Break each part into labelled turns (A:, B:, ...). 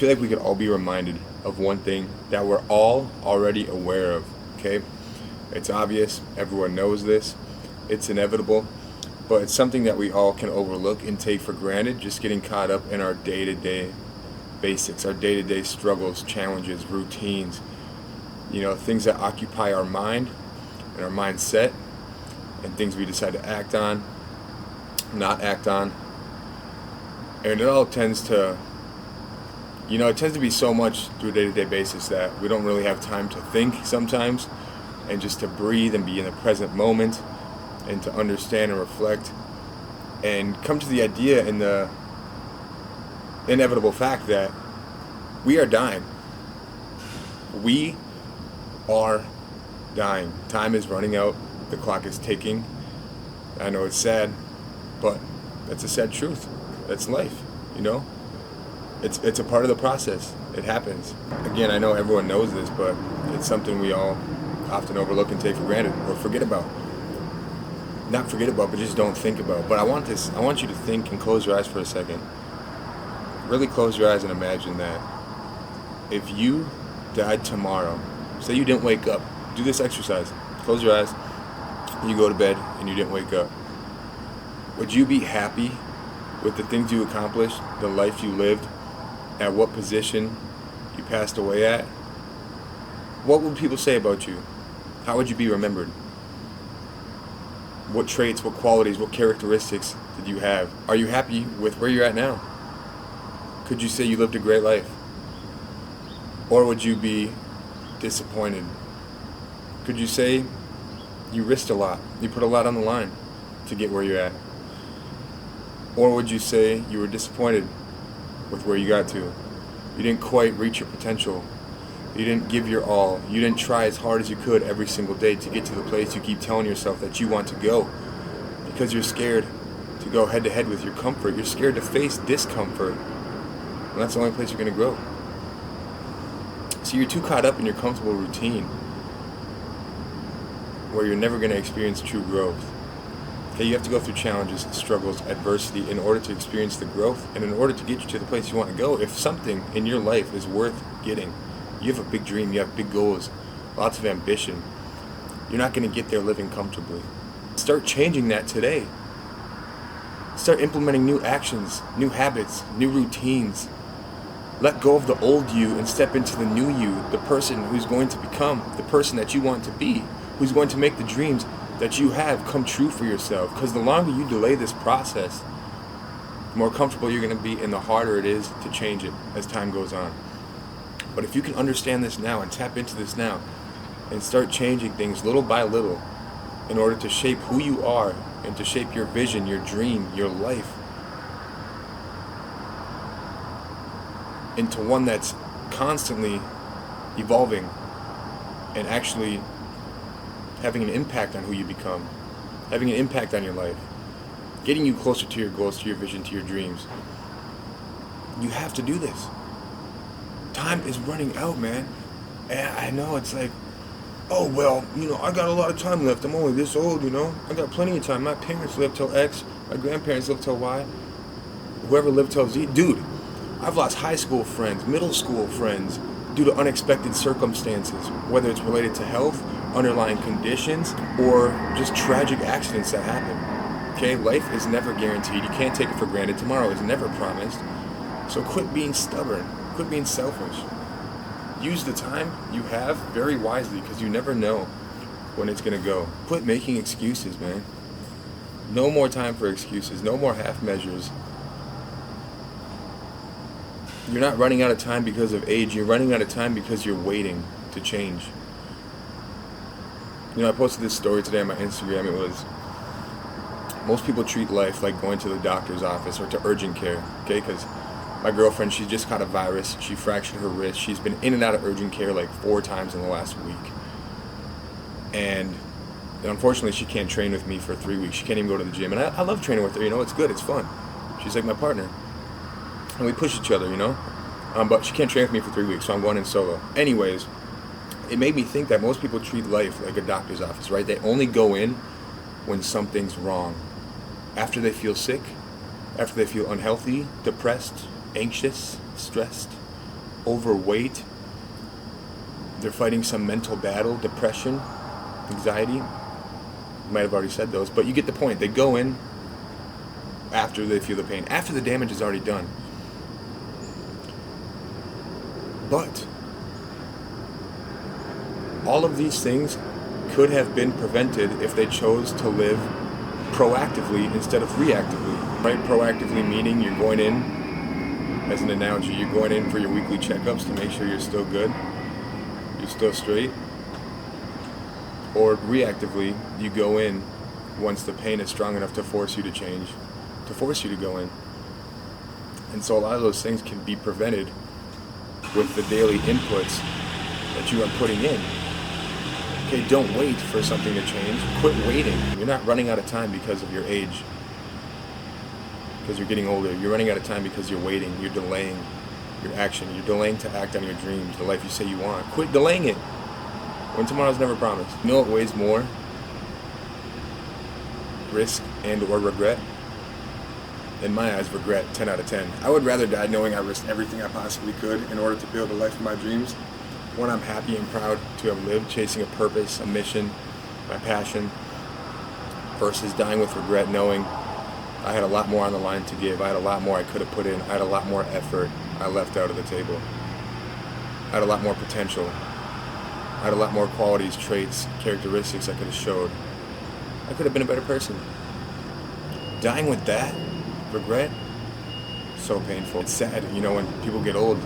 A: feel like we could all be reminded of one thing that we're all already aware of, okay? It's obvious, everyone knows this, it's inevitable, but it's something that we all can overlook and take for granted, just getting caught up in our day-to-day basics, our day-to-day struggles, challenges, routines, things that occupy our mind and our mindset, and things we decide to act on, not act on. And it all tends to be so much through a day-to-day basis that we don't really have time to think sometimes, and just to breathe and be in the present moment, and to understand and reflect, and come to the idea and the inevitable fact that we are dying. We are dying. Time is running out. The clock is ticking. I know it's sad, but that's a sad truth. That's life, It's a part of the process. It happens. Again, I know everyone knows this, but it's something we all often overlook and take for granted or forget about. Not forget about, but just don't think about. But I want you to think and close your eyes for a second. Really close your eyes and imagine that if you died tomorrow, say you didn't wake up, do this exercise. Close your eyes, you go to bed, and you didn't wake up. Would you be happy with the things you accomplished, the life you lived, at what position you passed away at? What would people say about you? How would you be remembered? What traits, what qualities, what characteristics did you have? Are you happy with where you're at now? Could you say you lived a great life? Or would you be disappointed? Could you say you risked a lot, you put a lot on the line to get where you're at? Or would you say you were disappointed with where you got to? You didn't quite reach your potential. You didn't give your all. You didn't try as hard as you could every single day to get to the place you keep telling yourself that you want to go, because you're scared to go head to head with your comfort. You're scared to face discomfort. And that's the only place you're going to grow. So you're too caught up in your comfortable routine where you're never going to experience true growth. Okay, you have to go through challenges, struggles, adversity in order to experience the growth, and in order to get you to the place you want to go. If something in your life is worth getting, you have a big dream, you have big goals, lots of ambition, you're not going to get there living comfortably. Start changing that today. Start implementing new actions, new habits, new routines. Let go of the old you and step into the new you, the person who's going to become the person that you want to be, who's going to make the dreams that you have come true for yourself. Because the longer you delay this process, the more comfortable you're going to be, and the harder it is to change it as time goes on. But if you can understand this now and tap into this now and start changing things little by little in order to shape who you are and to shape your vision, your dream, your life into one that's constantly evolving and actually having an impact on who you become, having an impact on your life, getting you closer to your goals, to your vision, to your dreams. You have to do this. Time is running out, man. And I know it's like, oh, well, I got a lot of time left. I'm only this old, I got plenty of time. My parents lived till X. My grandparents lived till Y. Whoever lived till Z. Dude, I've lost high school friends, middle school friends, due to unexpected circumstances, whether it's related to health, underlying conditions, or just tragic accidents that happen. Okay, life is never guaranteed. You can't take it for granted. Tomorrow is never promised. So quit being stubborn. Quit being selfish. Use the time you have very wisely, because you never know when it's going to go. Quit making excuses, man. No more time for excuses. No more half measures. You're not running out of time because of age. You're running out of time because you're waiting to change. I posted this story today on my Instagram. It was, most people treat life like going to the doctor's office or to urgent care, okay? Because my girlfriend, she just caught a virus. She fractured her wrist. She's been in and out of urgent care like 4 times in the last week. And unfortunately, she can't train with me for 3 weeks. She can't even go to the gym. And I love training with her, it's good, it's fun. She's like my partner. And we push each other, But she can't train with me for 3 weeks, so I'm going in solo. Anyways, it made me think that most people treat life like a doctor's office, right? They only go in when something's wrong. After they feel sick, after they feel unhealthy, depressed, anxious, stressed, overweight, they're fighting some mental battle, depression, anxiety. Might have already said those, but you get the point. They go in after they feel the pain, after the damage is already done. But all of these things could have been prevented if they chose to live proactively instead of reactively. Right? Proactively meaning you're going in, as an analogy, you're going in for your weekly checkups to make sure you're still good, you're still straight. Or reactively, you go in once the pain is strong enough to force you to change, to force you to go in. And so a lot of those things can be prevented with the daily inputs that you are putting in. Okay, don't wait for something to change. Quit waiting. You're not running out of time because of your age, because you're getting older. You're running out of time because you're waiting. You're delaying your action. You're delaying to act on your dreams, the life you say you want. Quit delaying it when tomorrow's never promised. You know what weighs more? Risk and or regret? In my eyes, regret, 10 out of 10. I would rather die knowing I risked everything I possibly could in order to build a life of my dreams, one I'm happy and proud to have lived, chasing a purpose, a mission, my passion, versus dying with regret knowing I had a lot more on the line to give. I had a lot more I could have put in. I had a lot more effort I left out of the table. I had a lot more potential. I had a lot more qualities, traits, characteristics I could have showed. I could have been a better person. Dying with that, regret, so painful. It's sad, you know, when people get old,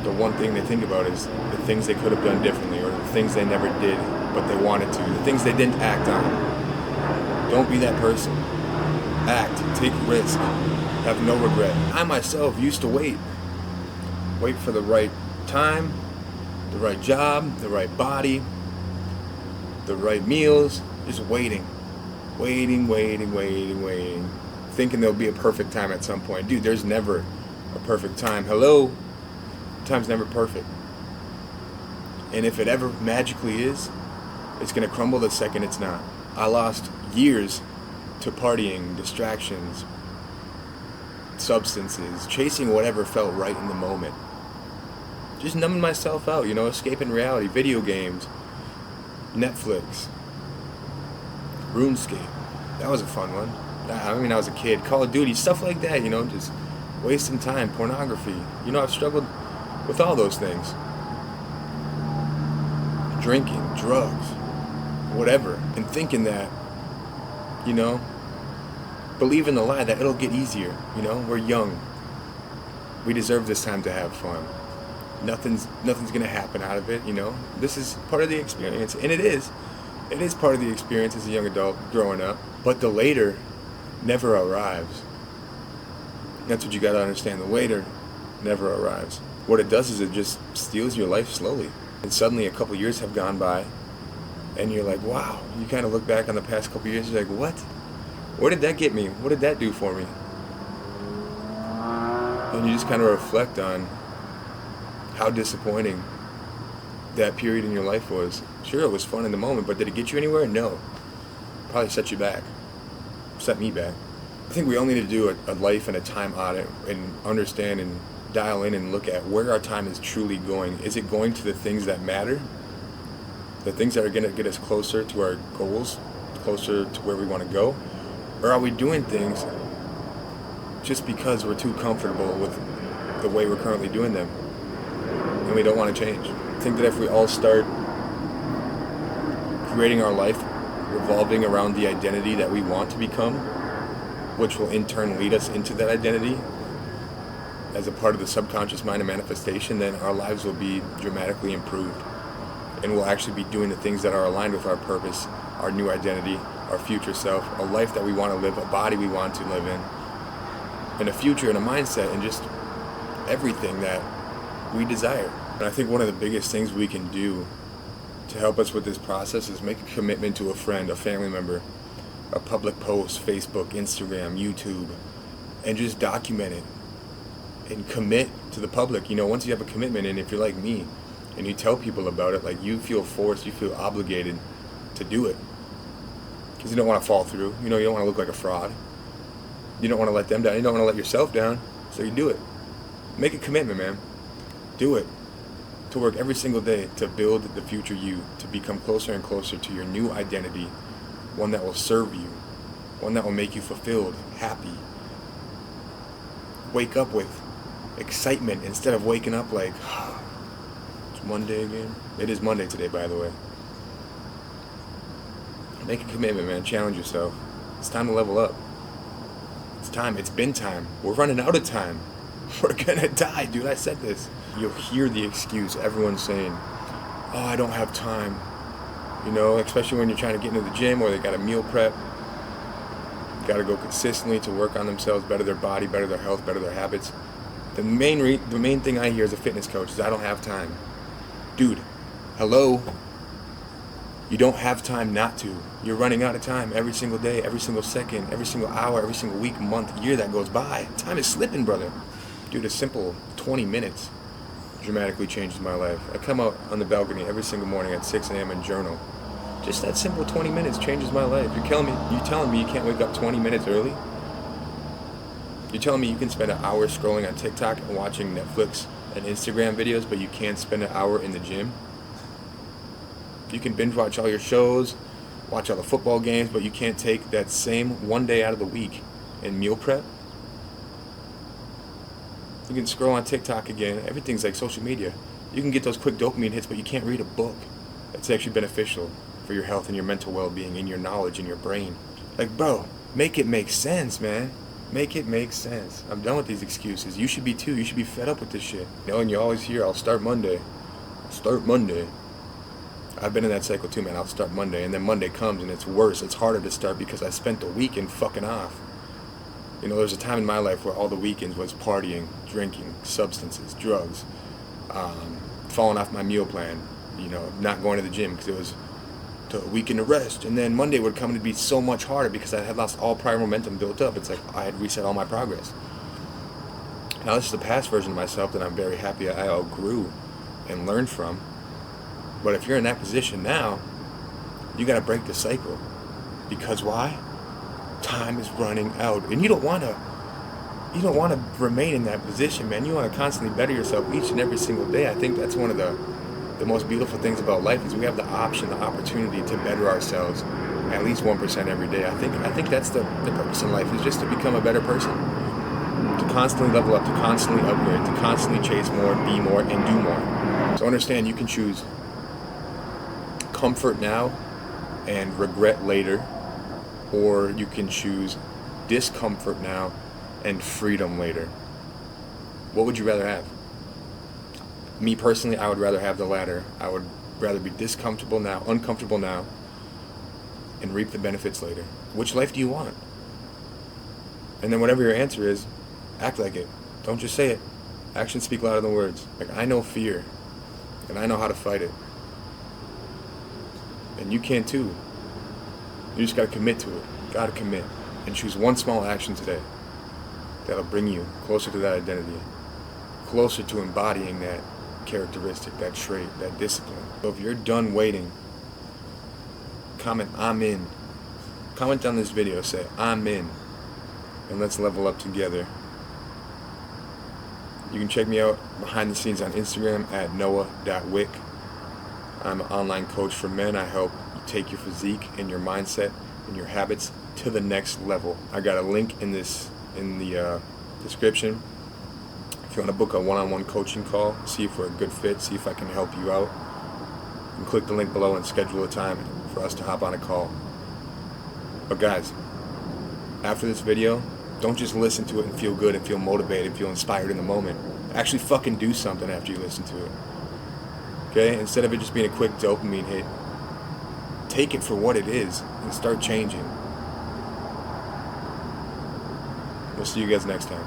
A: the one thing they think about is the things they could have done differently, or the things they never did, but they wanted to, the things they didn't act on. Don't be that person. Act, take risk, have no regret. I myself used to wait for the right time, the right job, the right body, the right meals, just waiting, thinking there'll be a perfect time at some point. Dude, there's never a perfect time. Hello? Time's never perfect. And if it ever magically is, it's going to crumble the second it's not. I lost years to partying, distractions, substances, chasing whatever felt right in the moment. Just numbing myself out, you know, escaping reality, video games, Netflix, RuneScape. That was a fun one. I mean, I was a kid. Call of Duty, stuff like that, you know, just wasting time, pornography. You know, I've struggled with all those things. Drinking, drugs, whatever. And thinking that, you know, believe in the lie that it'll get easier. You know, we're young. We deserve this time to have fun. Nothing's gonna happen out of it, you know. This is part of the experience, and it is part of the experience as a young adult growing up. But the later never arrives. That's what you gotta understand. The later never arrives. What it does is it just steals your life slowly. And suddenly a couple years have gone by, and you're like, wow. You kind of look back on the past couple years, you're like, what? Where did that get me? What did that do for me? And you just kind of reflect on how disappointing that period in your life was. Sure, it was fun in the moment, but did it get you anywhere? No. Probably set you back. Set me back. I think we all need to do a life and a time audit and understand and dial in and look at where our time is truly going. Is it going to the things that matter? The things that are going to get us closer to our goals, closer to where we want to go? Or are we doing things just because we're too comfortable with the way we're currently doing them and we don't want to change? I think that if we all start creating our life revolving around the identity that we want to become, which will in turn lead us into that identity as a part of the subconscious mind and manifestation, then our lives will be dramatically improved. And we'll actually be doing the things that are aligned with our purpose, our new identity, our future self, a life that we want to live, a body we want to live in, and a future and a mindset and just everything that we desire. And I think one of the biggest things we can do to help us with this process is make a commitment to a friend, a family member, a public post, Facebook, Instagram, YouTube, and just document it and commit to the public. You know, once you have a commitment, and if you're like me and you tell people about it, like, you feel forced, you feel obligated to do it because you don't want to fall through. You know, you don't want to look like a fraud. You don't want to let them down. You don't want to let yourself down, so you do it. Make a commitment, man. Do it. To work every single day to build the future you, to become closer and closer to your new identity, one that will serve you, one that will make you fulfilled, happy. Wake up with excitement instead of waking up like, it's Monday again. It is Monday today, by the way. Make a commitment, man. Challenge yourself. It's time to level up. It's time. It's been time. We're running out of time. We're gonna die, dude. I said this. You'll hear the excuse everyone's saying, oh, I don't have time. You know, especially when you're trying to get into the gym or they got a meal prep. Got to go consistently to work on themselves, better their body, better their health, better their habits. The main thing I hear as a fitness coach is I don't have time. Dude, hello? You don't have time not to. You're running out of time every single day, every single second, every single hour, every single week, month, year that goes by. Time is slipping, brother. Dude, a simple 20 minutes dramatically changes my life. I come out on the balcony every single morning at 6 a.m. and journal. Just that simple 20 minutes changes my life. You're telling me you can't wake up 20 minutes early? You're telling me you can spend an hour scrolling on TikTok and watching Netflix and Instagram videos, but you can't spend an hour in the gym? You can binge watch all your shows, watch all the football games, but you can't take that same one day out of the week and meal prep? You can scroll on TikTok again. Everything's like social media. You can get those quick dopamine hits, but you can't read a book that's actually beneficial for your health and your mental well-being and your knowledge and your brain. Like, bro, make it make sense, man. Make it make sense. I'm done with these excuses. You should be too. You should be fed up with this shit. You know, and you always hear, I'll start Monday. I've been in that cycle too, man. I'll start Monday, and then Monday comes and it's worse. It's harder to start because I spent the weekend fucking off. You know, there's a time in my life where all the weekends was partying, drinking, substances, drugs, falling off my meal plan, you know, not going to the gym because it was a weekend of rest. And then Monday would come and it'd be so much harder because I had lost all prior momentum built up. It's like I had reset all my progress. Now this is the past version of myself that I'm very happy I outgrew and learned from. But if you're in that position now, you got to break the cycle. Because why? Time is running out, and you don't want to remain in that position, man. You want to constantly better yourself each and every single day. I think that's one of the most beautiful things about life is we have the option, the opportunity to better ourselves at least 1% every day. I think that's the purpose in life, is just to become a better person, to constantly level up, to constantly upgrade, to constantly chase more, be more, and do more. So understand you can choose comfort now and regret later, or you can choose discomfort now and freedom later. What would you rather have? Me personally, I would rather have the latter. I would rather be uncomfortable now, and reap the benefits later. Which life do you want? And then whatever your answer is, act like it. Don't just say it. Actions speak louder than words. Like, I know fear, and I know how to fight it. And you can too. You just gotta commit to it. Gotta commit. And choose one small action today that'll bring you closer to that identity, closer to embodying that characteristic, that trait, that discipline. So if you're done waiting, comment, I'm in. Comment down this video, say, I'm in. And let's level up together. You can check me out behind the scenes on Instagram at noah.wick. I'm an online coach for men. I help you take your physique and your mindset and your habits to the next level. I got a link in the description. If you want to book a one-on-one coaching call, see if we're a good fit, see if I can help you out, you can click the link below and schedule a time for us to hop on a call. But guys, after this video, don't just listen to it and feel good and feel motivated and feel inspired in the moment. Actually fucking do something after you listen to it. Okay? Instead of it just being a quick dopamine hit, take it for what it is and start changing. We'll see you guys next time.